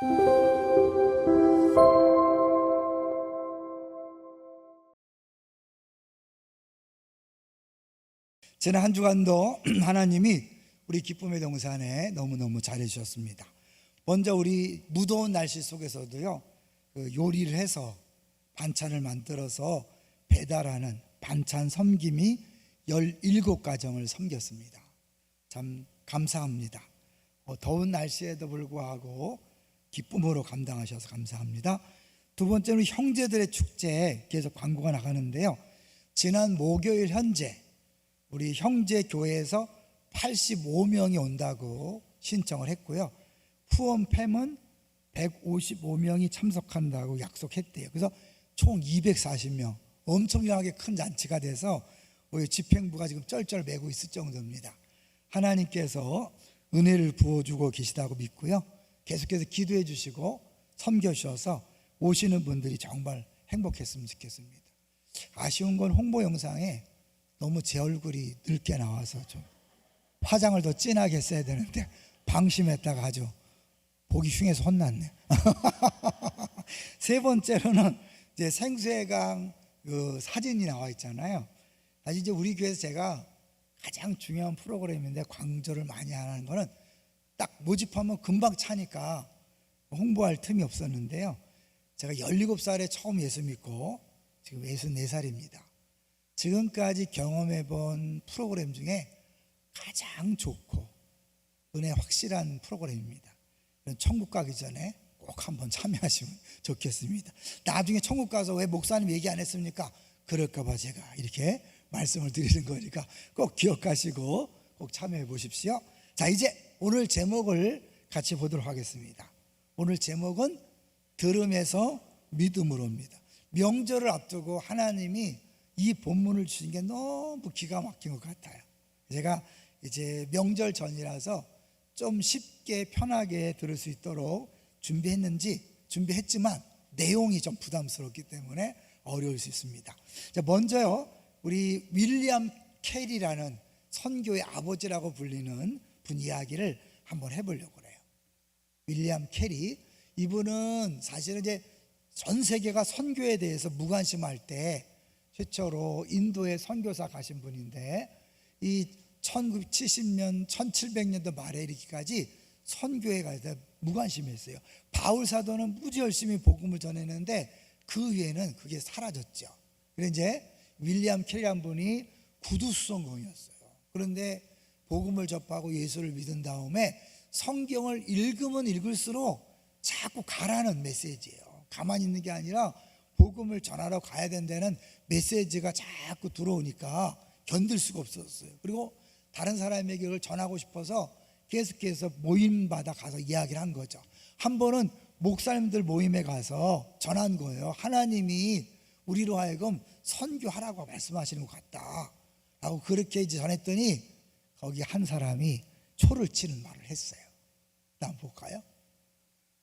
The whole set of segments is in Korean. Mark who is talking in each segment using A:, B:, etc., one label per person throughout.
A: 지난 한 주간도 하나님이 우리 기쁨의 동산에 너무너무 잘해주셨습니다. 먼저 우리 무더운 날씨 속에서도요, 요리를 해서 반찬을 만들어서 배달하는 반찬 섬김이 17가정을 섬겼습니다. 참 감사합니다. 더운 날씨에도 불구하고 기쁨으로 감당하셔서 감사합니다. 두 번째로 형제들의 축제 계속 광고가 나가는데요, 지난 목요일 현재 우리 형제 교회에서 85명이 온다고 신청을 했고요, 후원팸은 155명이 참석한다고 약속했대요. 그래서 총 240명, 엄청나게 큰 잔치가 돼서 우리 집행부가 지금 쩔쩔 매고 있을 정도입니다. 하나님께서 은혜를 부어주고 계시다고 믿고요, 계속해서 기도해 주시고 섬겨 주셔서 오시는 분들이 정말 행복했으면 좋겠습니다. 아쉬운 건 홍보 영상에 너무 제 얼굴이 늙게 나와서 좀 화장을 더 진하게 했어야 되는데 방심했다가 아주 보기 흉해서 혼났네. 세 번째로는 이제 생수해강 그 사진이 나와 있잖아요. 사실 이제 우리 교회에서 제가 가장 중요한 프로그램인데 강조를 많이 하는 거는 딱 모집하면 금방 차니까 홍보할 틈이 없었는데요, 제가 17살에 처음 예수 믿고 지금 64살입니다. 지금까지 경험해본 프로그램 중에 가장 좋고 은혜 확실한 프로그램입니다. 천국 가기 전에 꼭 한번 참여하시면 좋겠습니다. 나중에 천국 가서 왜 목사님 얘기 안 했습니까? 그럴까 봐 제가 이렇게 말씀을 드리는 거니까 꼭 기억하시고 꼭 참여해 보십시오. 자, 이제 오늘 제목을 같이 보도록 하겠습니다. 오늘 제목은 들음에서 믿음으로입니다. 명절을 앞두고 하나님이 이 본문을 주신 게 너무 기가 막힌 것 같아요. 제가 이제 명절 전이라서 좀 쉽게 편하게 들을 수 있도록 준비했지만 내용이 좀 부담스럽기 때문에 어려울 수 있습니다. 자, 먼저요, 우리 윌리엄 캐리라는 선교의 아버지라고 불리는 분 이야기를 한번 해보려고 그래요. 윌리엄 캐리, 이분은 사실은 이제 전 세계가 선교에 대해서 무관심할 때 최초로 인도에 선교사 가신 분인데, 이 1970년 1700년도 말에 이르기까지 선교에 가서 무관심했어요. 바울 사도는 무지 열심히 복음을 전했는데 그 후에는 그게 사라졌죠. 그래서 이제 윌리엄 캐리란 분이 구두수성공이었어요. 그런데 복음을 접하고 예수를 믿은 다음에 성경을 읽으면 읽을수록 자꾸 가라는 메시지예요. 가만히 있는 게 아니라 복음을 전하러 가야 된다는 메시지가 자꾸 들어오니까 견딜 수가 없었어요. 그리고 다른 사람에게 그걸 전하고 싶어서 계속해서 모임마다 가서 이야기를 한 거죠. 한 번은 목사님들 모임에 가서 전한 거예요. 하나님이 우리로 하여금 선교하라고 말씀하시는 것 같다 라고 그렇게 이제 전했더니 거기 한 사람이 초를 치는 말을 했어요. 한번 볼까요?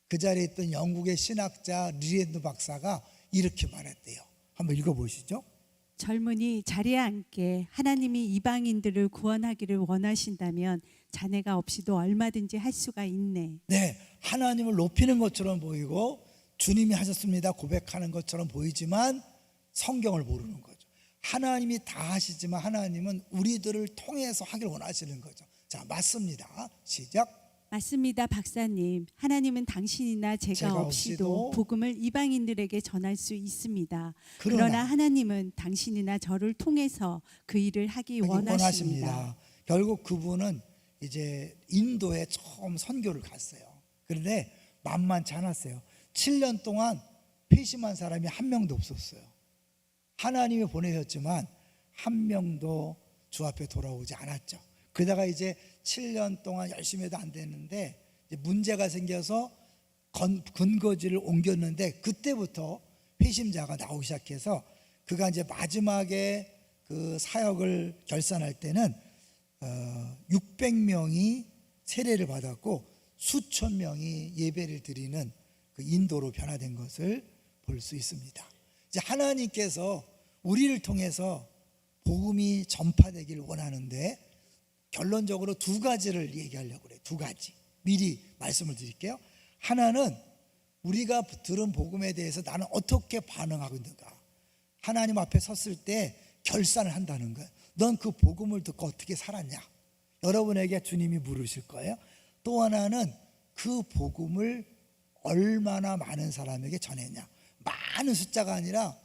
A: 그 자리에 있던 영국의 신학자 리엔드 박사가 이렇게 말했대요. 한번 읽어보시죠.
B: 젊은이 자리에 앉게. 하나님이 이방인들을 구원하기를 원하신다면 자네가 없이도 얼마든지 할 수가 있네.
A: 네, 하나님을 높이는 것처럼 보이고 주님이 하셨습니다 고백하는 것처럼 보이지만 성경을 모르는 거죠. 하나님이 다 하시지만 하나님은 우리들을 통해서 하길 원하시는 거죠. 자, 맞습니다. 시작.
B: 맞습니다, 박사님. 하나님은 당신이나 제가 없이도 복음을 이방인들에게 전할 수 있습니다. 그러나 하나님은 당신이나 저를 통해서 그 일을 하기 원하십니다.
A: 결국 그분은 이제 인도에 처음 선교를 갔어요. 그런데 만만치 않았어요. 7년 동안 회심한 사람이 한 명도 없었어요. 하나님이 보내셨지만 한 명도 주 앞에 돌아오지 않았죠. 그러다가 이제 7년 동안 열심히 해도 안 됐는데 이제 문제가 생겨서 근거지를 옮겼는데 그때부터 회심자가 나오기 시작해서 그가 이제 마지막에 그 사역을 결산할 때는 600명이 세례를 받았고 수천 명이 예배를 드리는 그 인도로 변화된 것을 볼 수 있습니다. 이제 하나님께서 우리를 통해서 복음이 전파되기를 원하는데 결론적으로 두 가지를 얘기하려고 그래요. 두 가지 미리 말씀을 드릴게요. 하나는 우리가 들은 복음에 대해서 나는 어떻게 반응하고 있는가. 하나님 앞에 섰을 때 결산을 한다는 거예요. 넌 그 복음을 듣고 어떻게 살았냐. 여러분에게 주님이 물으실 거예요. 또 하나는 그 복음을 얼마나 많은 사람에게 전했냐. 많은 숫자가 아니라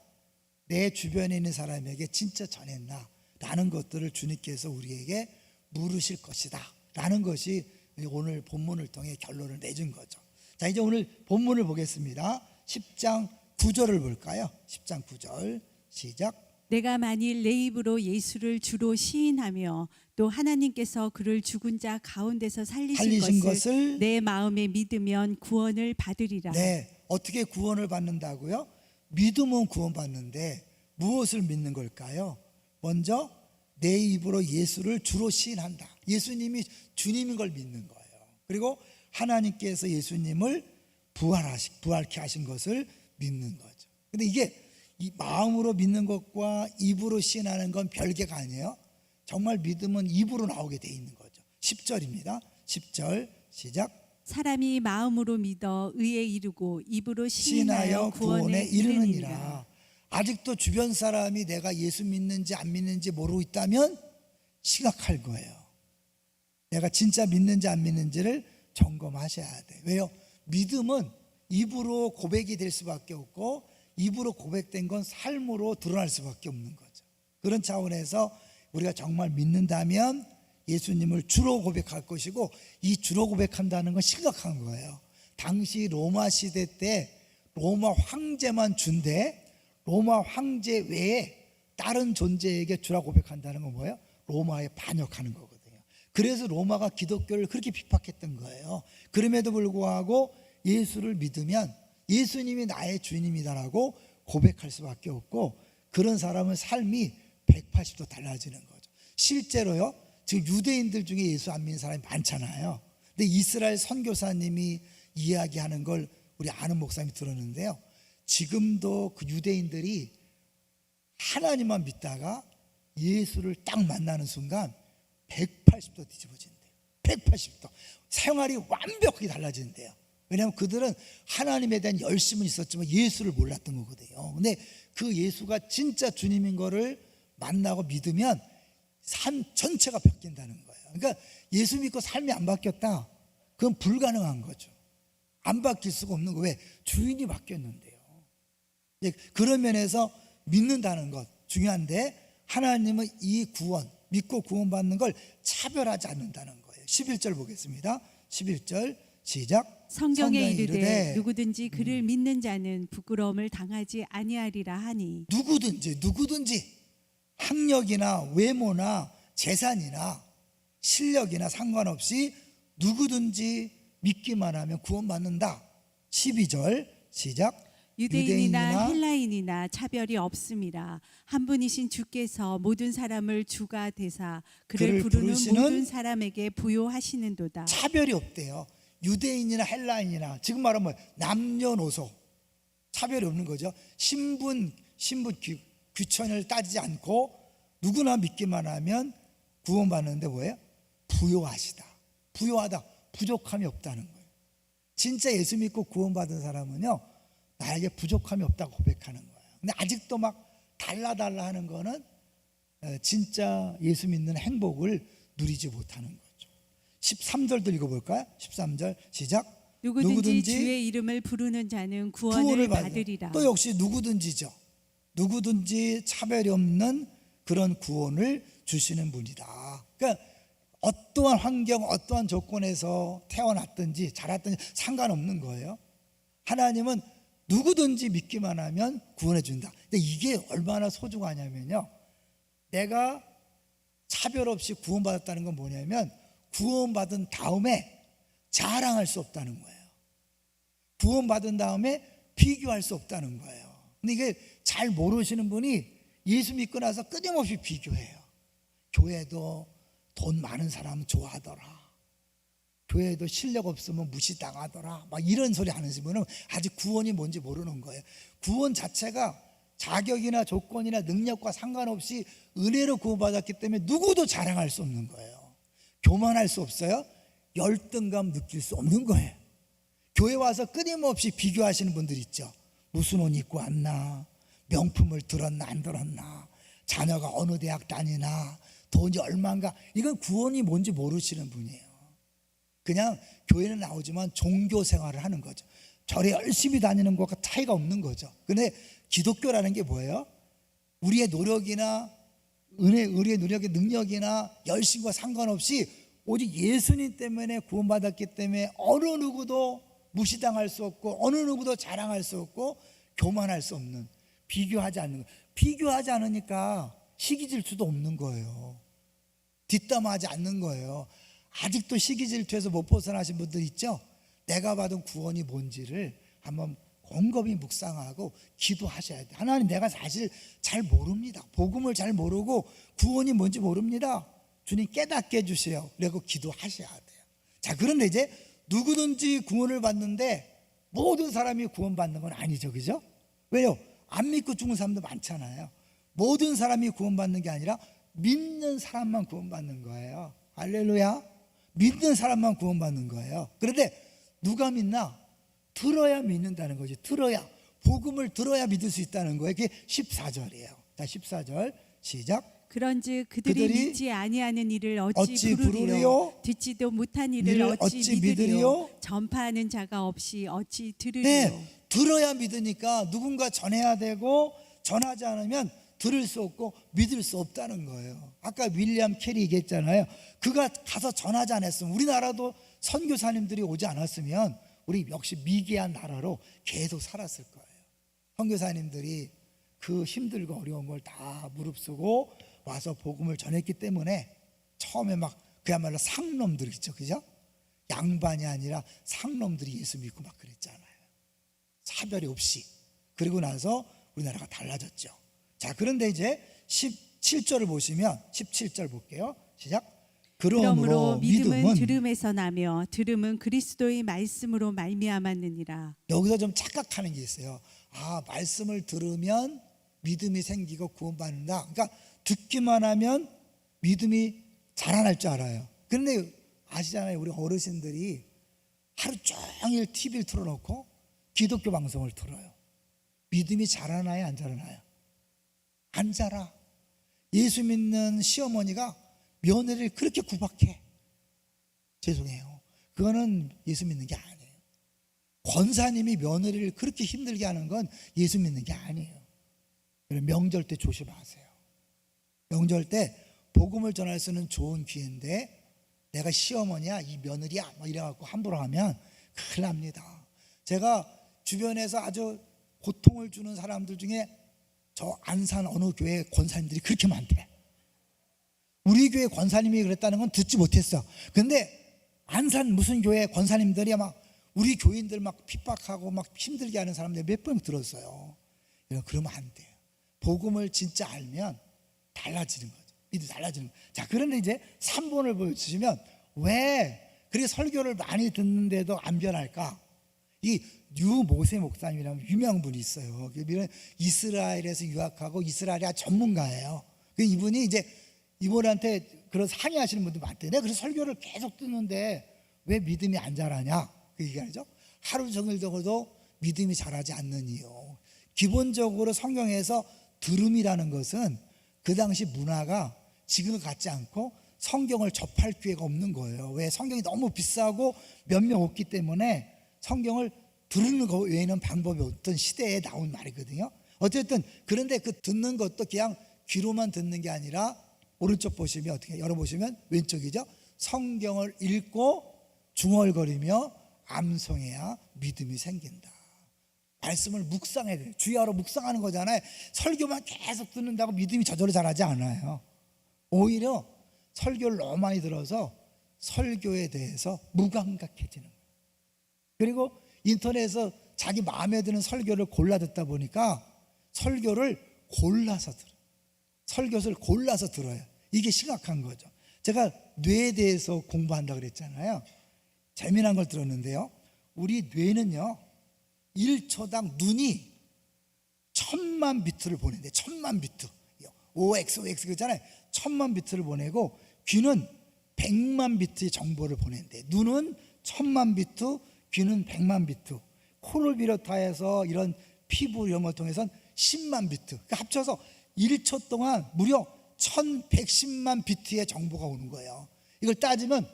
A: 내 주변에 있는 사람에게 진짜 전했나 라는 것들을 주님께서 우리에게 물으실 것이다 라는 것이 오늘 본문을 통해 결론을 내준 거죠. 자, 이제 오늘 본문을 보겠습니다. 10장 9절을 볼까요? 10장 9절 시작.
B: 내가 만일 내 입으로 예수를 주로 시인하며 또 하나님께서 그를 죽은 자 가운데서 살리신 것을 내 마음에 믿으면 구원을 받으리라.
A: 네, 어떻게 구원을 받는다고요? 믿으면 구원받는데 무엇을 믿는 걸까요? 먼저 내 입으로 예수를 주로 시인한다. 예수님이 주님인 걸 믿는 거예요. 그리고 하나님께서 예수님을 부활케 하신 것을 믿는 거죠. 근데 이게 이 마음으로 믿는 것과 입으로 시인하는 건 별개가 아니에요. 정말 믿음은 입으로 나오게 돼 있는 거죠. 10절입니다. 10절 시작.
B: 사람이 마음으로 믿어 의에 이르고 입으로
A: 시인하여
B: 시인하여
A: 구원에 이르느니라. 아직도 주변 사람이 내가 예수 믿는지 안 믿는지 모르고 있다면 심각할 거예요. 내가 진짜 믿는지 안 믿는지를 점검하셔야 돼요. 왜요? 믿음은 입으로 고백이 될 수밖에 없고 입으로 고백된 건 삶으로 드러날 수밖에 없는 거죠. 그런 차원에서 우리가 정말 믿는다면 예수님을 주로 고백할 것이고, 이 주로 고백한다는 건 심각한 거예요. 당시 로마 시대 때 로마 황제만 주인데 로마 황제 외에 다른 존재에게 주라 고백한다는 건 뭐예요? 로마에 반역하는 거거든요. 그래서 로마가 기독교를 그렇게 핍박했던 거예요. 그럼에도 불구하고 예수를 믿으면 예수님이 나의 주님이다라고 고백할 수밖에 없고, 그런 사람은 삶이 180도 달라지는 거죠. 실제로요, 지금 유대인들 중에 예수 안 믿는 사람이 많잖아요. 근데 이스라엘 선교사님이 이야기하는 걸 우리 아는 목사님이 들었는데요, 지금도 그 유대인들이 하나님만 믿다가 예수를 딱 만나는 순간 180도 뒤집어진대요. 180도 생활이 완벽하게 달라진대요. 왜냐하면 그들은 하나님에 대한 열심은 있었지만 예수를 몰랐던 거거든요. 근데 그 예수가 진짜 주님인 거를 만나고 믿으면 삶 전체가 바뀐다는 거예요. 그러니까 예수 믿고 삶이 안 바뀌었다, 그건 불가능한 거죠. 안 바뀔 수가 없는 거예요. 왜? 주인이 바뀌었는데요. 그런 면에서 믿는다는 것 중요한데, 하나님은 이 구원, 믿고 구원받는 걸 차별하지 않는다는 거예요. 11절 보겠습니다. 11절 시작.
B: 성경에 이르되 누구든지 그를 믿는 자는 부끄러움을 당하지 아니하리라 하니.
A: 누구든지 학력이나 외모나 재산이나 실력이나 상관없이 누구든지 믿기만 하면 구원받는다. 12절 시작.
B: 유대인이나 헬라인이나 차별이 없음이라. 한 분이신 주께서 모든 사람을 주가 되사 그를 부르는 모든 사람에게 부요하시는도다.
A: 차별이 없대요. 유대인이나 헬라인이나, 지금 말하면 남녀노소 차별이 없는 거죠. 신분 귀천을 따지지 않고 누구나 믿기만 하면 구원받는데 뭐예요? 부요하다, 부족함이 없다는 거예요. 진짜 예수 믿고 구원받은 사람은요, 나에게 부족함이 없다고 고백하는 거예요. 근데 아직도 막 달라 하는 거는 진짜 예수 믿는 행복을 누리지 못하는 거죠. 13절도 읽어볼까요? 13절 시작.
B: 누구든지 주의 이름을 부르는 자는 구원을 받으리라.
A: 또 역시 누구든지죠. 누구든지 차별이 없는 그런 구원을 주시는 분이다. 그러니까 어떠한 환경, 어떠한 조건에서 태어났든지 자랐든지 상관없는 거예요. 하나님은 누구든지 믿기만 하면 구원해 준다. 근데 이게 얼마나 소중하냐면요, 내가 차별 없이 구원받았다는 건 뭐냐면 구원받은 다음에 자랑할 수 없다는 거예요. 구원받은 다음에 비교할 수 없다는 거예요. 근데 이게 잘 모르시는 분이 예수 믿고 나서 끊임없이 비교해요. 교회도 돈 많은 사람 좋아하더라, 교회도 실력 없으면 무시당하더라, 막 이런 소리 하는 분은 아직 구원이 뭔지 모르는 거예요. 구원 자체가 자격이나 조건이나 능력과 상관없이 은혜로 구원받았기 때문에 누구도 자랑할 수 없는 거예요. 교만할 수 없어요. 열등감 느낄 수 없는 거예요. 교회 와서 끊임없이 비교하시는 분들 있죠. 무슨 옷 입고 왔나, 명품을 들었나 안 들었나, 자녀가 어느 대학 다니나, 돈이 얼마인가. 이건 구원이 뭔지 모르시는 분이에요. 그냥 교회는 나오지만 종교 생활을 하는 거죠. 절에 열심히 다니는 것과 차이가 없는 거죠. 근데 기독교라는 게 뭐예요? 우리의 노력이나 우리의 노력의 능력이나 열심과 상관없이 오직 예수님 때문에 구원받았기 때문에 어느 누구도 무시당할 수 없고 어느 누구도 자랑할 수 없고 교만할 수 없는, 비교하지 않는 거예요. 비교하지 않으니까 시기 질투도 없는 거예요. 뒷담화하지 않는 거예요. 아직도 시기 질투에서 못 벗어나신 분들 있죠? 내가 받은 구원이 뭔지를 한번 곰곰이 묵상하고 기도하셔야 돼요. 하나님, 내가 사실 잘 모릅니다. 복음을 잘 모르고 구원이 뭔지 모릅니다. 주님 깨닫게 해주세요. 그리고 기도하셔야 돼요. 자, 그런데 이제 누구든지 구원을 받는데 모든 사람이 구원받는 건 아니죠, 그죠? 왜요? 안 믿고 죽은 사람도 많잖아요. 모든 사람이 구원받는 게 아니라 믿는 사람만 구원받는 거예요. 할렐루야. 믿는 사람만 구원받는 거예요. 그런데 누가 믿나? 들어야 믿는다는 거지. 들어야, 복음을 들어야 믿을 수 있다는 거예요. 그게 14절이에요. 자, 14절 시작.
B: 그런즉 그들이 믿지 아니하는 이를 어찌 부르리요? 듣지도 못한 이를 어찌 믿으리요? 전파하는 자가 없이 어찌 들으리요?
A: 네, 들어야 믿으니까 누군가 전해야 되고 전하지 않으면 들을 수 없고 믿을 수 없다는 거예요. 아까 윌리엄 캐리 얘기했잖아요. 그가 가서 전하지 않았으면, 우리나라도 선교사님들이 오지 않았으면 우리 역시 미개한 나라로 계속 살았을 거예요. 선교사님들이 그 힘들고 어려운 걸 다 무릅쓰고 와서 복음을 전했기 때문에 처음에 막 그야말로 상놈들 있죠, 그죠? 양반이 아니라 상놈들이 예수 믿고 막 그랬잖아요. 차별이 없이. 그리고 나서 우리나라가 달라졌죠. 자, 그런데 이제 17절을 보시면 17절 볼게요. 시작. 그러므로
B: 믿음은 들음에서 나며 들음은 그리스도의 말씀으로 말미암았느니라.
A: 여기서 좀 착각하는 게 있어요. 아, 말씀을 들으면 믿음이 생기고 구원받는다. 그러니까 듣기만 하면 믿음이 자라날 줄 알아요. 그런데 아시잖아요, 우리 어르신들이 하루 종일 TV를 틀어놓고 기독교 방송을 들어요. 믿음이 자라나요, 안 자라나요? 안 자라. 예수 믿는 시어머니가 며느리를 그렇게 구박해. 죄송해요. 그거는 예수 믿는 게 아니에요. 권사님이 며느리를 그렇게 힘들게 하는 건 예수 믿는 게 아니에요. 명절 때 조심하세요. 명절 때 복음을 전할 수는 좋은 기회인데 내가 시어머니야, 이 며느리야 뭐 이래갖고 함부로 하면 큰일 납니다. 제가 주변에서 아주 고통을 주는 사람들 중에 저 안산 어느 교회 권사님들이 그렇게 많대. 우리 교회 권사님이 그랬다는 건 듣지 못했어. 근데 안산 무슨 교회 권사님들이 막 우리 교인들 막 핍박하고 막 힘들게 하는 사람들 몇 번 들었어요. 그러면 안 돼요. 복음을 진짜 알면 달라지는 거죠. 믿음이 달라지는 거죠. 자, 그런데 이제 3번을 보여주시면 왜 그렇게 설교를 많이 듣는데도 안 변할까? 이 유모세 목사님이라는 유명한 분이 있어요. 이분은 이스라엘에서 유학하고 이스라엘의 전문가예요. 이분이 이제 이분한테 그런 상의하시는 분들 많대요. 내가 그래서 설교를 계속 듣는데 왜 믿음이 안 자라냐? 그 얘기하죠. 하루 종일 적어도 믿음이 자라지 않는 이유. 기본적으로 성경에서 들음이라는 것은 그 당시 문화가 지금 같지 않고 성경을 접할 기회가 없는 거예요. 왜? 성경이 너무 비싸고 몇 명 없기 때문에 성경을 들은 거 외에는 방법이 없던 시대에 나온 말이거든요. 어쨌든 그런데 그 듣는 것도 그냥 귀로만 듣는 게 아니라 오른쪽 보시면 어떻게 열어보시면 왼쪽이죠. 성경을 읽고 중얼거리며 암송해야 믿음이 생긴다. 말씀을 묵상해야 돼요. 주야로 묵상하는 거잖아요. 설교만 계속 듣는다고 믿음이 저절로 자라지 않아요. 오히려 설교를 너무 많이 들어서 설교에 대해서 무감각해지는 거예요. 그리고 인터넷에서 자기 마음에 드는 설교를 골라 듣다 보니까 설교를 골라서 들어요. 설교를 골라서 들어요. 이게 심각한 거죠. 제가 뇌에 대해서 공부한다고 그랬잖아요. 재미난 걸 들었는데요. 우리 뇌는요 1초당 눈이 1000만 비트를 보낸대. 1000만 비트. OX 그렇잖아요. 1000만 비트를 보내고 귀는 100만 비트의 정보를 보낸대. 눈은 1000만 비트, 귀는 100만 비트, 코를 비롯하여서 이런 피부 이런 걸 통해서는 10만 비트, 그러니까 합쳐서 1초 동안 무려 1110만 비트의 정보가 오는 거예요. 이걸 따지면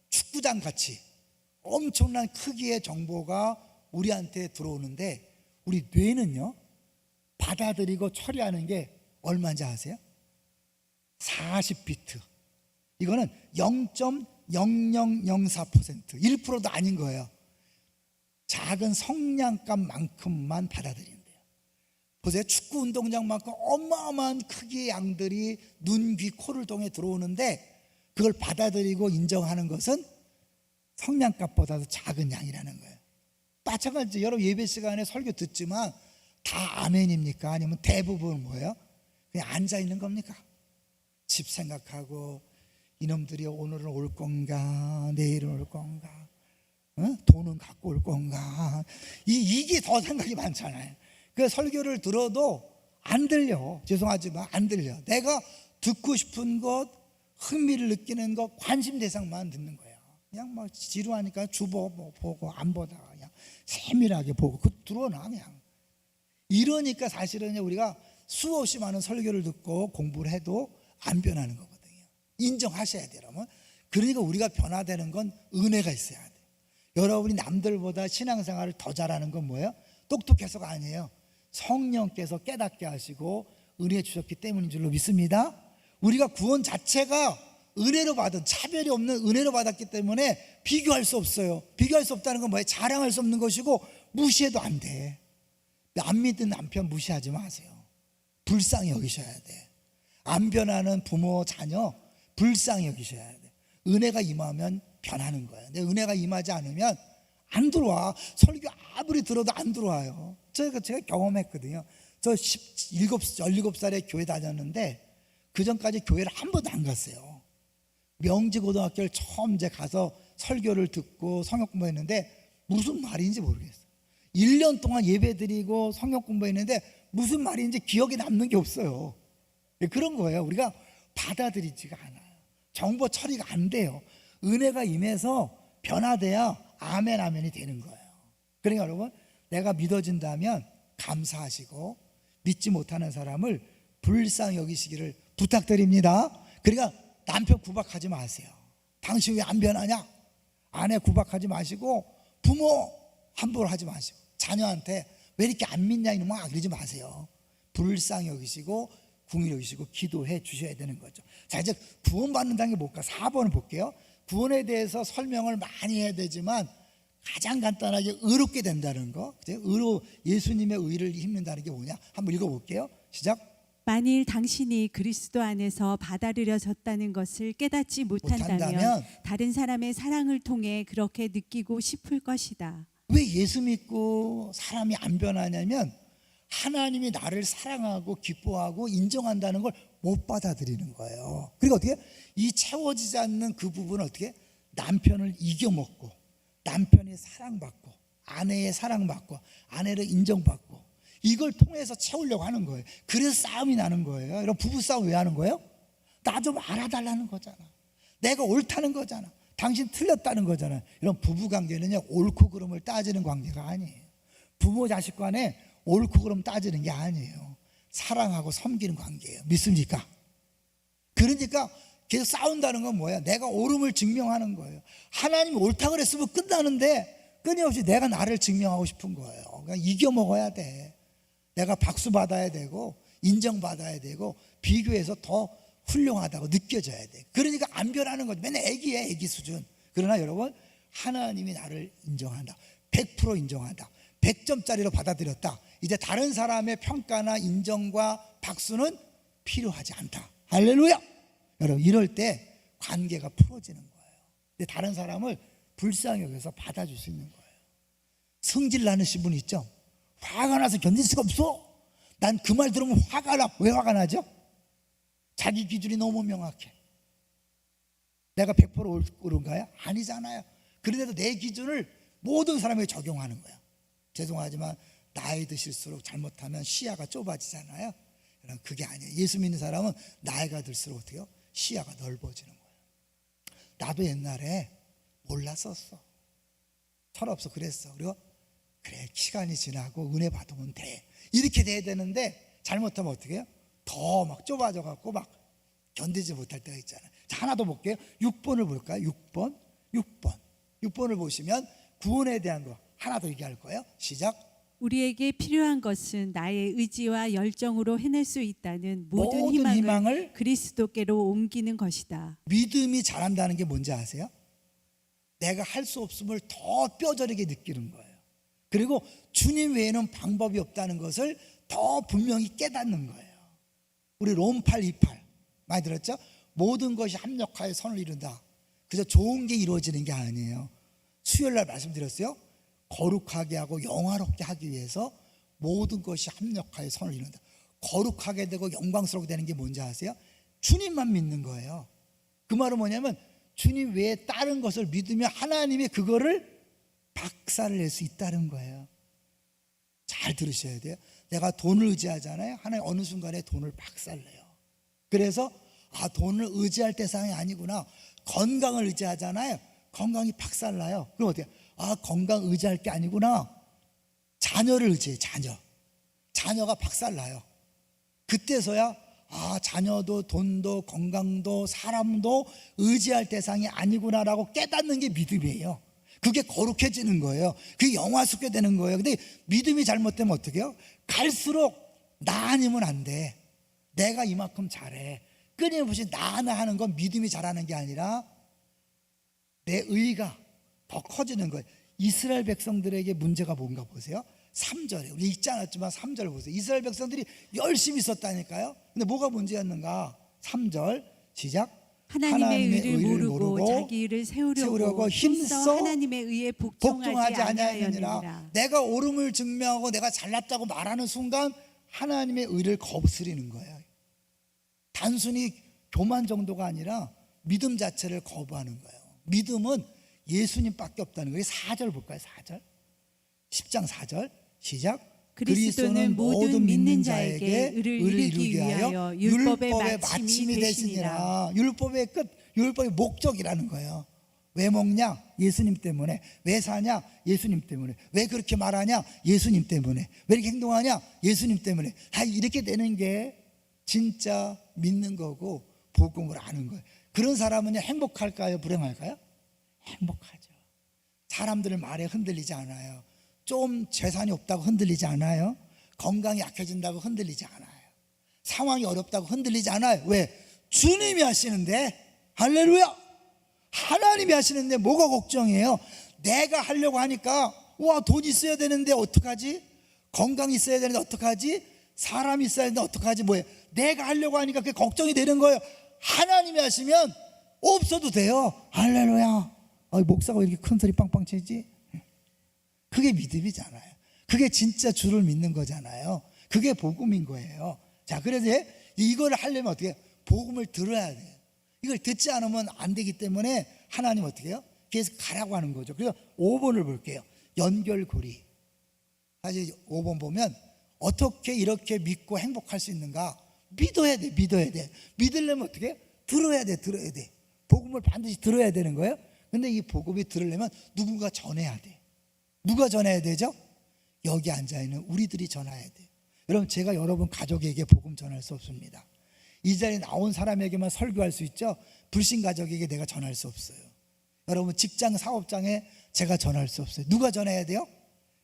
A: 축구장 같이 엄청난 크기의 정보가 우리한테 들어오는데, 우리 뇌는요 받아들이고 처리하는 게 얼마인지 아세요? 40비트. 이거는 0.0004%, 1%도 아닌 거예요. 작은 성냥감만큼만 받아들인대요. 보세요. 축구 운동장만큼 어마어마한 크기의 양들이 눈, 귀, 코를 통해 들어오는데, 그걸 받아들이고 인정하는 것은 성냥값보다도 작은 양이라는 거예요. 마찬가지, 여러분 예배 시간에 설교 듣지만 다 아멘입니까? 아니면 대부분 뭐예요? 그냥 앉아 있는 겁니까? 집 생각하고, 이놈들이 오늘은 올 건가, 내일은 올 건가, 돈은 갖고 올 건가, 이게 더 생각이 많잖아요. 그 설교를 들어도 안 들려. 죄송하지만 안 들려. 내가 듣고 싶은 것, 흥미를 느끼는 것, 관심 대상만 듣는 거야. 그냥 막 지루하니까 주보 뭐 보고 안 보다가 그냥 세밀하게 보고 그 들어놔 그냥. 이러니까 사실은 우리가 수없이 많은 설교를 듣고 공부를 해도 안 변하는 거거든요. 인정하셔야 돼요, 여러분. 그러니까 우리가 변화되는 건 은혜가 있어야 돼요. 여러분이 남들보다 신앙생활을 더 잘하는 건 뭐예요? 똑똑해서가 아니에요. 성령께서 깨닫게 하시고 은혜 주셨기 때문인 줄로 믿습니다. 우리가 구원 자체가 은혜로 받은, 차별이 없는 은혜로 받았기 때문에 비교할 수 없어요. 비교할 수 없다는 건 뭐예요? 자랑할 수 없는 것이고 무시해도 안 돼. 안 믿는 남편 무시하지 마세요. 불쌍히 여기셔야 돼. 안 변하는 부모, 자녀 불쌍히 여기셔야 돼. 은혜가 임하면 변하는 거예요. 근데 은혜가 임하지 않으면 안 들어와. 설교 아무리 들어도 안 들어와요. 제가 경험했거든요. 저 17살에 교회 다녔는데 그 전까지 교회를 한 번도 안 갔어요. 명지고등학교를 처음 이제 가서 설교를 듣고 성역 공부했는데 무슨 말인지 모르겠어요. 1년 동안 예배드리고 성역 공부했는데 무슨 말인지 기억에 남는 게 없어요. 그런 거예요. 우리가 받아들이지가 않아요. 정보 처리가 안 돼요. 은혜가 임해서 변화돼야 아멘 아멘이 되는 거예요. 그러니까 여러분, 내가 믿어진다면 감사하시고 믿지 못하는 사람을 불쌍히 여기시기를 부탁드립니다. 그러니까 남편 구박하지 마세요. 당신 왜 안 변하냐? 아내 구박하지 마시고, 부모 함부로 하지 마시고, 자녀한테 왜 이렇게 안 믿냐 이놈아 그러지 마세요. 불쌍히 여기시고 궁히 여기시고 기도해 주셔야 되는 거죠. 자, 이제 구원받는 단계 못 가. 4번을 볼게요. 구원에 대해서 설명을 많이 해야 되지만 가장 간단하게 의롭게 된다는 거. 예수님의 의를 힘낸다는 게 뭐냐? 한번 읽어볼게요. 시작.
B: 만일 당신이 그리스도 안에서 받아들여졌다는 것을 깨닫지 못한다면 다른 사람의 사랑을 통해 그렇게 느끼고 싶을 것이다.
A: 왜 예수 믿고 사람이 안 변하냐면 하나님이 나를 사랑하고 기뻐하고 인정한다는 걸 못 받아들이는 거예요. 그리고 어떻게? 이 채워지지 않는 그 부분을 어떻게? 남편을 이겨먹고, 남편의 사랑받고, 아내의 사랑받고, 아내를 인정받고, 이걸 통해서 채우려고 하는 거예요. 그래서 싸움이 나는 거예요. 이런 부부싸움 왜 하는 거예요? 나 좀 알아달라는 거잖아. 내가 옳다는 거잖아. 당신 틀렸다는 거잖아. 이런 부부관계는요, 옳고 그름을 따지는 관계가 아니에요. 부모 자식 간에 옳고 그름 따지는 게 아니에요. 사랑하고 섬기는 관계예요. 믿습니까? 그러니까 계속 싸운다는 건 뭐야? 내가 옳음을 증명하는 거예요. 하나님이 옳다 그랬으면 끝나는데 끊임없이 내가 나를 증명하고 싶은 거예요. 그러니까 이겨먹어야 돼. 내가 박수 받아야 되고 인정받아야 되고 비교해서 더 훌륭하다고 느껴져야 돼. 그러니까 안 변하는 거죠. 맨날 애기야, 애기 수준. 그러나 여러분, 하나님이 나를 인정한다. 100% 인정한다. 100점짜리로 받아들였다. 이제 다른 사람의 평가나 인정과 박수는 필요하지 않다. 할렐루야. 여러분, 이럴 때 관계가 풀어지는 거예요. 근데 다른 사람을 불쌍히 여겨서 받아줄 수 있는 거예요. 성질 나는 분 있죠? 화가 나서 견딜 수가 없어. 난 그 말 들으면 화가 나. 왜 화가 나죠? 자기 기준이 너무 명확해. 내가 100% 옳은가요? 아니잖아요. 그런데도 내 기준을 모든 사람에게 적용하는 거야. 죄송하지만 나이 드실수록 잘못하면 시야가 좁아지잖아요. 그게 아니에요. 예수 믿는 사람은 나이가 들수록 어떻게 해요? 시야가 넓어지는 거예요. 나도 옛날에 몰랐었어. 철없어 그랬어. 그리고 그래 시간이 지나고 은혜 받으면 돼 이렇게 돼야 되는데 잘못하면 어떻게 해요? 더 막 좁아져 갖고 막 견디지 못할 때가 있잖아요. 자, 하나 더 볼게요. 6번을 볼까요? 6번을 보시면 구원에 대한 거 하나 더 얘기할 거예요. 시작.
B: 우리에게 필요한 것은 나의 의지와 열정으로 해낼 수 있다는 모든 희망을 그리스도께로 옮기는 것이다.
A: 믿음이 자란다는 게 뭔지 아세요? 내가 할 수 없음을 더 뼈저리게 느끼는 거예요. 그리고 주님 외에는 방법이 없다는 것을 더 분명히 깨닫는 거예요. 우리 롬 8:28 많이 들었죠? 모든 것이 합력하여 선을 이룬다. 그저 좋은 게 이루어지는 게 아니에요. 수요일날 말씀드렸어요. 거룩하게 하고 영화롭게 하기 위해서 모든 것이 합력하여 선을 이룬다. 거룩하게 되고 영광스럽게 되는 게 뭔지 아세요? 주님만 믿는 거예요. 그 말은 뭐냐면 주님 외에 다른 것을 믿으면 하나님이 그거를 박살을 낼 수 있다는 거예요. 잘 들으셔야 돼요. 내가 돈을 의지하잖아요. 하나님 어느 순간에 돈을 박살내요. 그래서 돈을 의지할 대상이 아니구나. 건강을 의지하잖아요. 건강이 박살나요. 그럼 어때요? 건강 의지할 게 아니구나. 자녀를 의지해. 자녀가 박살나요. 그때서야 자녀도 돈도 건강도 사람도 의지할 대상이 아니구나라고 깨닫는 게 믿음이에요. 그게 거룩해지는 거예요. 그게 영화스럽게 되는 거예요. 근데 믿음이 잘못되면 어떻게 해요? 갈수록 나 아니면 안 돼. 내가 이만큼 잘해. 끊임없이 나 하는 건 믿음이 잘하는 게 아니라 내 의가 더 커지는 거예요. 이스라엘 백성들에게 문제가 뭔가 보세요. 3절에 우리 읽지 않았지만 3절 보세요. 이스라엘 백성들이 열심히 있었다니까요. 근데 뭐가 문제였는가? 3절 시작.
B: 하나님의 의를 모르고 자기 일을 세우려고 힘써 하나님의 의에 복종하지 아니하였느니라.
A: 내가 옳음을 증명하고 내가 잘났다고 말하는 순간 하나님의 의를 거스르는 거예요. 단순히 교만 정도가 아니라 믿음 자체를 거부하는 거예요. 믿음은 예수님밖에 없다는 거예요. 4절 볼까요? 4절 10장 4절 시작.
B: 그리스도는 모든 믿는 자에게 의를 이루기 위하여 율법의 마침이 되시니라.
A: 율법의 끝, 율법의 목적이라는 거예요. 왜 먹냐? 예수님 때문에. 왜 사냐? 예수님 때문에. 왜 그렇게 말하냐? 예수님 때문에. 왜 이렇게 행동하냐? 예수님 때문에. 다 이렇게 되는 게 진짜 믿는 거고 복음을 아는 거예요. 그런 사람은 행복할까요? 불행할까요? 행복하죠. 사람들의 말에 흔들리지 않아요. 좀 재산이 없다고 흔들리지 않아요. 건강이 약해진다고 흔들리지 않아요. 상황이 어렵다고 흔들리지 않아요. 왜? 주님이 하시는데. 할렐루야. 하나님이 하시는데 뭐가 걱정이에요? 내가 하려고 하니까 돈 있어야 되는데 어떡하지? 건강 있어야 되는데 어떡하지? 사람 있어야 되는데 어떡하지? 뭐예요? 내가 하려고 하니까 그게 걱정이 되는 거예요. 하나님이 하시면 없어도 돼요. 할렐루야. 목사가 왜 이렇게 큰 소리 빵빵 치지? 그게 믿음이잖아요. 그게 진짜 주를 믿는 거잖아요. 그게 복음인 거예요. 자, 그래서 이걸 하려면 어떻게 해요? 복음을 들어야 돼요. 이걸 듣지 않으면 안 되기 때문에 하나님 어떻게 해요? 계속 가라고 하는 거죠. 그래서 5번을 볼게요. 연결고리. 사실 5번 보면 어떻게 이렇게 믿고 행복할 수 있는가? 믿어야 돼. 믿으려면 어떻게 해요? 들어야 돼. 복음을 반드시 들어야 되는 거예요. 근데 이 복음이 들으려면 누군가 전해야 돼. 누가 전해야 되죠? 여기 앉아있는 우리들이 전해야 돼요. 여러분, 제가 여러분 가족에게 복음 전할 수 없습니다. 이 자리에 나온 사람에게만 설교할 수 있죠. 불신 가족에게 내가 전할 수 없어요. 여러분 직장 사업장에 제가 전할 수 없어요. 누가 전해야 돼요?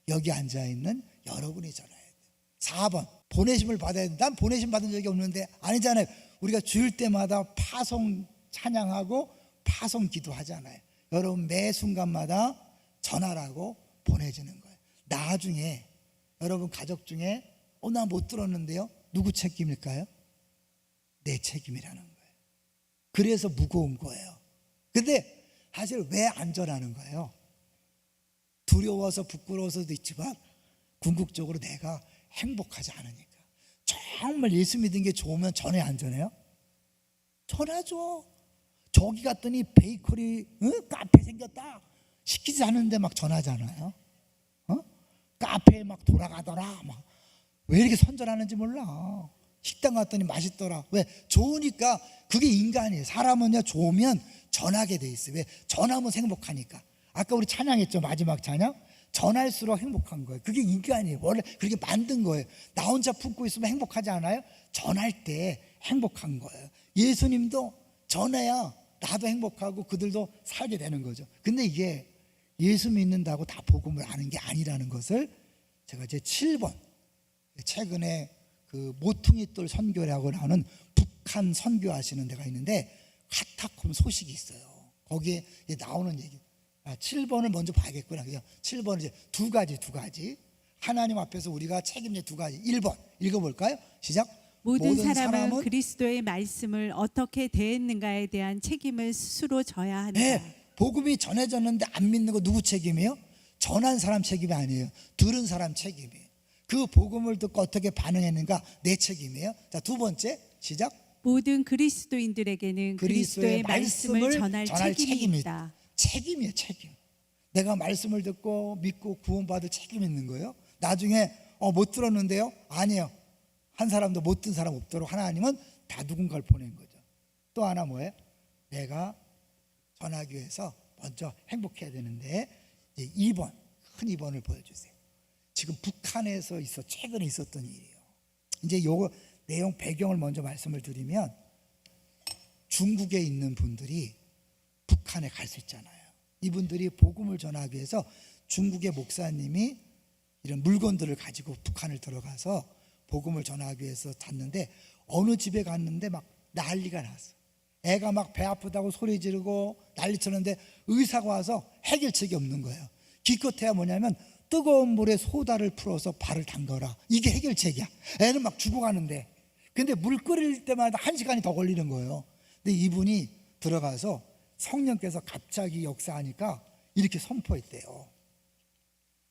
A: 여기 앉아있는 여러분이 전해야 돼요. 4번 보내심을 받아야 돼. 난 보내심 받은 적이 없는데. 아니잖아요. 우리가 주일 때마다 파송 찬양하고 파송 기도하잖아요. 여러분 매 순간마다 전하라고 보내지는 거예요. 나중에 여러분 가족 중에 나 못 들었는데요. 누구 책임일까요? 내 책임이라는 거예요. 그래서 무거운 거예요. 근데 사실 왜 안 전하는 거예요? 두려워서 부끄러워서도 있지만 궁극적으로 내가 행복하지 않으니까. 정말 예수 믿은 게 좋으면 전해 안 전해요? 전하죠. 저기 갔더니 베이커리 카페 생겼다. 시키지 않는데 막 전하잖아요. 카페에 막 돌아가더라. 왜 이렇게 선전하는지 몰라. 식당 갔더니 맛있더라. 왜? 좋으니까. 그게 인간이에요. 사람은요 좋으면 전하게 돼 있어요. 왜? 전하면 행복하니까. 아까 우리 찬양했죠. 마지막 찬양. 전할수록 행복한 거예요. 그게 인간이에요. 원래 그렇게 만든 거예요. 나 혼자 품고 있으면 행복하지 않아요? 전할 때 행복한 거예요. 예수님도 전해야 나도 행복하고 그들도 살게 되는 거죠. 근데 이게 예수 믿는다고 다 복음을 아는 게 아니라는 것을 제가 제 7번 최근에 그 모퉁이돌 선교라고 하는 북한 선교하시는 데가 있는데 카타콤 소식이 있어요. 거기에 나오는 얘기. 7번을 먼저 봐야겠구나. 그냥 7번은 이제 두 가지. 하나님 앞에서 우리가 책임질 두 가지. 1번 읽어볼까요? 시작.
B: 모든 사람은 그리스도의 말씀을 어떻게 대했는가에 대한 책임을 스스로 져야 한다.
A: 네, 복음이 전해졌는데 안 믿는 거 누구 책임이에요? 전한 사람 책임이 아니에요. 들은 사람 책임이에요. 그 복음을 듣고 어떻게 반응했는가 내 책임이에요. 자, 두 번째 시작.
B: 모든 그리스도인들에게는 그리스도의 말씀을 전할 책임이 있다.
A: 책임이에요. 책임. 내가 말씀을 듣고 믿고 구원받을 책임이 있는 거예요. 나중에 못 들었는데요? 아니에요. 한 사람도 못 든 사람 없도록 하나님은 다 누군가를 보낸 거죠. 또 하나 뭐예요? 내가 전하기 위해서 먼저 행복해야 되는데 이제 2번, 큰 2번을 보여주세요. 지금 북한에서 최근에 있었던 일이에요. 이제 요거 내용 배경을 먼저 말씀을 드리면 중국에 있는 분들이 북한에 갈 수 있잖아요. 이분들이 복음을 전하기 위해서 중국의 목사님이 이런 물건들을 가지고 북한을 들어가서 복음을 전하기 위해서 갔는데 어느 집에 갔는데 막 난리가 났어. 애가 막 배 아프다고 소리 지르고 난리 쳤는데 의사가 와서 해결책이 없는 거예요. 기껏해야 뭐냐면 뜨거운 물에 소다를 풀어서 발을 담가라. 이게 해결책이야. 애는 막 죽어가는데. 근데 물 끓일 때마다 1시간이 더 걸리는 거예요. 근데 이분이 들어가서 성령께서 갑자기 역사하니까 이렇게 선포했대요.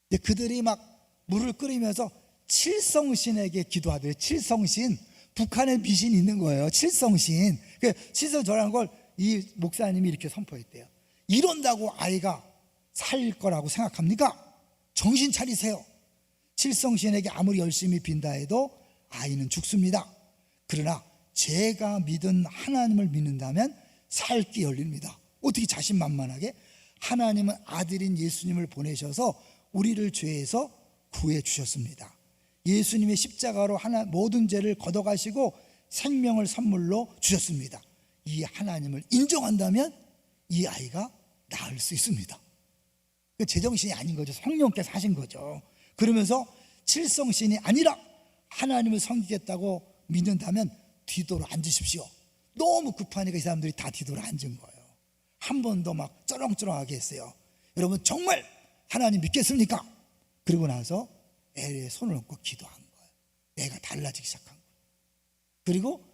A: 근데 그들이 막 물을 끓이면서 칠성신에게 기도하대요. 칠성신. 북한에 미신이 있는 거예요. 칠성신. 칠성 전한 걸 이 목사님이 이렇게 선포했대요. 이런다고 아이가 살 거라고 생각합니까? 정신 차리세요. 칠성신에게 아무리 열심히 빈다 해도 아이는 죽습니다. 그러나 제가 믿은 하나님을 믿는다면 살 길이 열립니다. 어떻게 자신만만하게? 하나님은 아들인 예수님을 보내셔서 우리를 죄에서 구해 주셨습니다. 예수님의 십자가로 모든 죄를 걷어가시고 생명을 선물로 주셨습니다. 이 하나님을 인정한다면 이 아이가 나을 수 있습니다. 제정신이 아닌 거죠. 성령께서 하신 거죠. 그러면서 칠성신이 아니라 하나님을 섬기겠다고 믿는다면 뒤돌아 앉으십시오. 너무 급하니까 이 사람들이 다 뒤돌아 앉은 거예요. 한 번 더 막 쩌렁쩌렁하게 했어요. 여러분 정말 하나님 믿겠습니까? 그러고 나서 애에 손을 얹고 기도한 거예요. 애가 달라지기 시작한 거예요. 그리고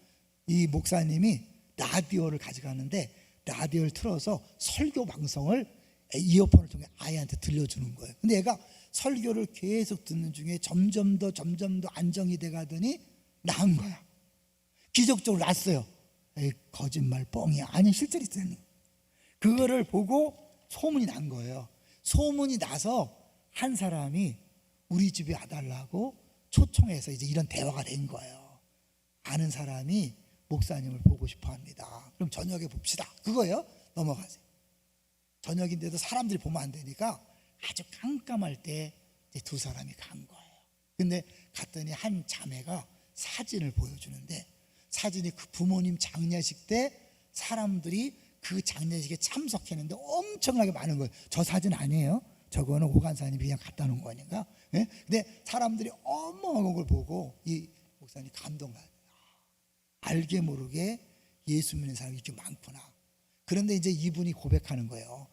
A: 이 목사님이 라디오를 가져가는데 라디오를 틀어서 설교 방송을 이어폰을 통해 아이한테 들려주는 거예요. 근데 애가 설교를 계속 듣는 중에 점점 더 안정이 돼 가더니 나은 거야. 기적적으로 났어요. 에이, 거짓말 뻥이야. 아니 실제로 있다는 거예요. 그거를 보고 소문이 난 거예요. 소문이 나서 한 사람이 우리 집에 와달라고 초청해서 이제 이런 대화가 된 거예요. 아는 사람이 목사님을 보고 싶어 합니다. 그럼 저녁에 봅시다. 그거예요. 넘어가세요. 저녁인데도 사람들이 보면 안 되니까 아주 깜깜할 때 이제 두 사람이 간 거예요. 근데 갔더니 한 자매가 사진을 보여주는데 사진이 그 부모님 장례식 때 사람들이 그 장례식에 참석했는데 엄청나게 많은 거예요. 저 사진 아니에요. 저거는 오간사님이 그냥 갖다 놓은 거니까. 예? 근데 사람들이 어마어마한 걸 보고 이 목사님 감동받아요. 알게 모르게 예수 믿는 사람이 이렇게 많구나. 그런데 이제 이분이 고백하는 거예요.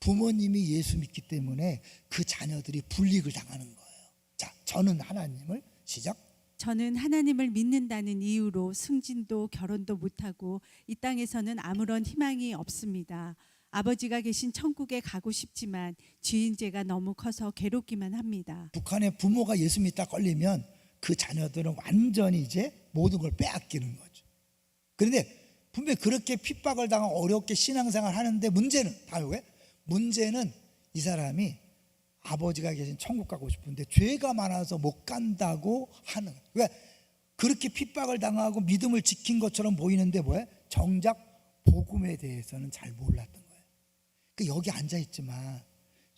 A: 부모님이 예수 믿기 때문에 그 자녀들이 불이익을 당하는 거예요. 자, 저는 하나님을 시작.
B: 저는 하나님을 믿는다는 이유로 승진도 결혼도 못하고 이 땅에서는 아무런 희망이 없습니다. 아버지가 계신 천국에 가고 싶지만 죄인죄가 너무 커서 괴롭기만 합니다.
A: 북한의 부모가 예수 믿다 걸리면 그 자녀들은 완전히 이제 모든 걸 빼앗기는 거죠. 그런데 분명히 그렇게 핍박을 당하고 어렵게 신앙생활 하는데 문제는 이 사람이 아버지가 계신 천국 가고 싶은데 죄가 많아서 못 간다고 하는 거예요. 왜? 그렇게 핍박을 당하고 믿음을 지킨 것처럼 보이는데 정작 복음에 대해서는 잘 몰랐던 거예요. 여기 앉아있지만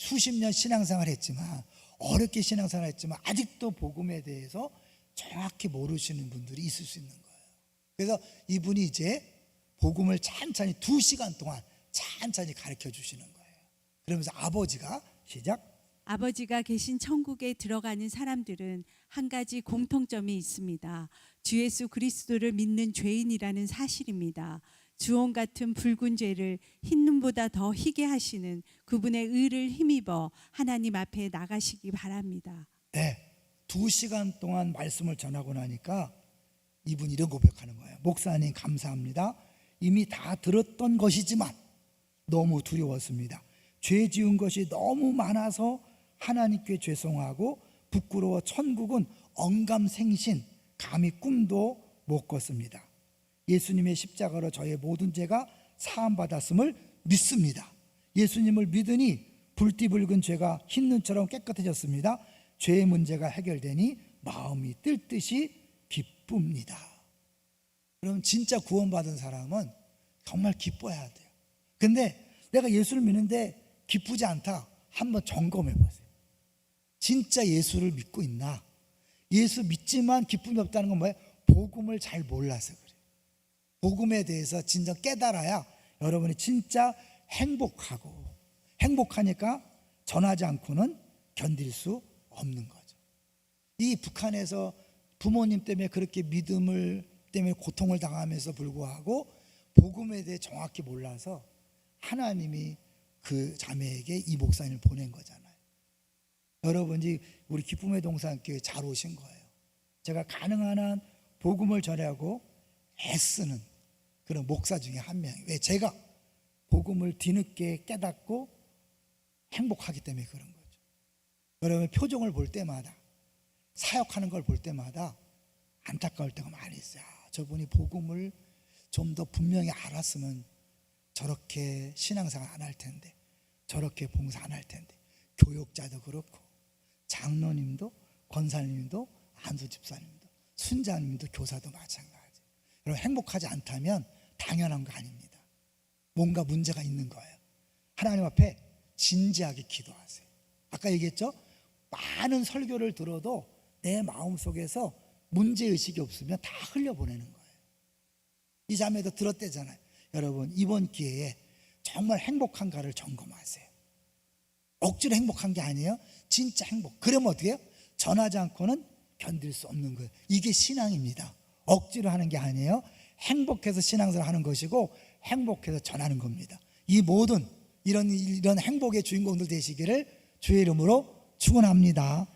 A: 수십 년 신앙생활 했지만, 어렵게 신앙생활 했지만 아직도 복음에 대해서 정확히 모르시는 분들이 있을 수 있는 거예요. 그래서 이분이 이제 복음을 찬찬히 2시간 동안 찬찬히 가르쳐 주시는 거예요. 그러면서 아버지가 시작.
B: 아버지가 계신 천국에 들어가는 사람들은 한 가지 공통점이 있습니다. 주 예수 그리스도를 믿는 죄인이라는 사실입니다. 주홍 같은 붉은 죄를 흰 눈보다 더 희게 하시는 그분의 의를 힘입어 하나님 앞에 나가시기 바랍니다.
A: 네, 2시간 동안 말씀을 전하고 나니까 이분이 이런 고백하는 거예요. 목사님 감사합니다. 이미 다 들었던 것이지만 너무 두려웠습니다. 죄 지은 것이 너무 많아서 하나님께 죄송하고 부끄러워 천국은 언감생신 감히 꿈도 못 꿨습니다. 예수님의 십자가로 저의 모든 죄가 사함받았음을 믿습니다. 예수님을 믿으니 불띠붉은 죄가 흰눈처럼 깨끗해졌습니다. 죄의 문제가 해결되니 마음이 뜰 듯이 기쁩니다. 그럼 진짜 구원받은 사람은 정말 기뻐해야 돼요. 근데 내가 예수를 믿는데 기쁘지 않다, 한번 점검해 보세요. 진짜 예수를 믿고 있나? 예수 믿지만 기쁨이 없다는 건 뭐예요? 복음을 잘 몰라서 그래요. 복음에 대해서 진짜 깨달아야 여러분이 진짜 행복하니까 전하지 않고는 견딜 수 없는 거죠. 이 북한에서 부모님 때문에 그렇게 믿음을 때문에 고통을 당하면서 불구하고 복음에 대해 정확히 몰라서 하나님이 그 자매에게 이 목사님을 보낸 거잖아요. 여러분이 우리 기쁨의 동산교회 잘 오신 거예요. 제가 가능한 한 복음을 전하고 애쓰는 그런 목사 중에 한 명이에요. 왜? 제가 복음을 뒤늦게 깨닫고 행복하기 때문에 그런 거죠. 여러분 표정을 볼 때마다, 사역하는 걸 볼 때마다 안타까울 때가 많이 있어요. 저분이 복음을 좀 더 분명히 알았으면 저렇게 신앙생활 안 할 텐데, 저렇게 봉사 안 할 텐데. 교역자도 그렇고 장로님도 권사님도 안수 집사님도 순자님도 교사도 마찬가지. 여러분 행복하지 않다면 당연한 거 아닙니다. 뭔가 문제가 있는 거예요. 하나님 앞에 진지하게 기도하세요. 아까 얘기했죠? 많은 설교를 들어도 내 마음속에서 문제의식이 없으면 다 흘려보내는 거예요. 이 자매도 들었대잖아요. 여러분 이번 기회에 정말 행복한가를 점검하세요. 억지로 행복한 게 아니에요. 진짜 행복. 그러면 어떻게 해요? 전하지 않고는 견딜 수 없는 거예요. 이게 신앙입니다. 억지로 하는 게 아니에요. 행복해서 신앙생활 하는 것이고 행복해서 전하는 겁니다. 이 모든 이런 행복의 주인공들 되시기를 주의 이름으로 축원합니다.